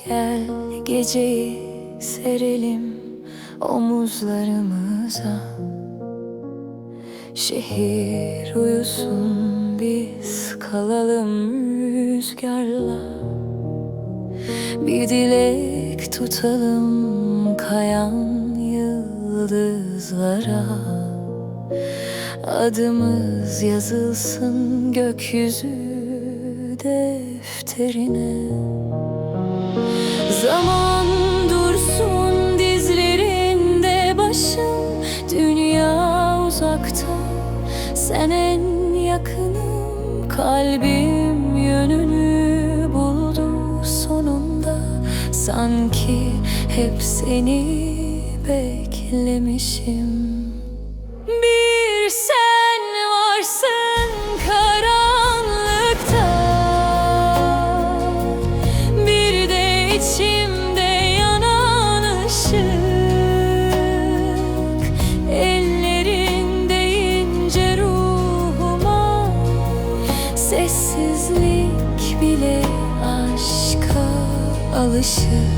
Gel geceyi serelim omuzlarımıza. Şehir uyusun, biz kalalım rüzgarla. Bir dilek tutalım kayan yıldızlara. Adımız yazılsın gökyüzü defterine. Zaman dursun dizlerinde başım, dünya uzakta, sen en yakınım. Kalbim yönünü buldu sonunda, sanki hep seni beklemişim. Bir sen varsın karanlıkta, bir de içimde yanan ışık. Ellerin deyince ruhuma, sessizlik bile aşka alışık.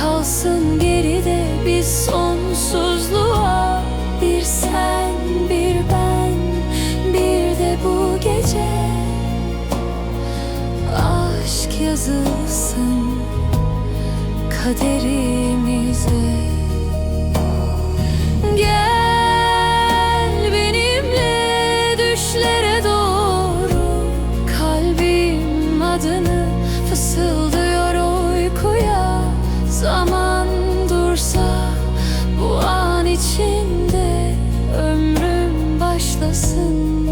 Kalsın geride biz sonsuzluğa. Bir sen, bir ben, bir de bu gece. Aşk yazılsın kaderimize. Gel benimle düşlere doğru, kalbim adını fısıldıyor uykuya. Zaman dursa bu an içinde, ömrüm başlasın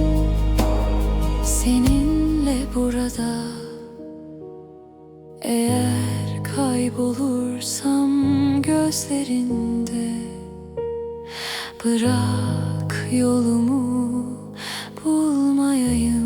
seninle burada. Eğer kaybolursam gözlerinde, bırak yolumu bulmayayım.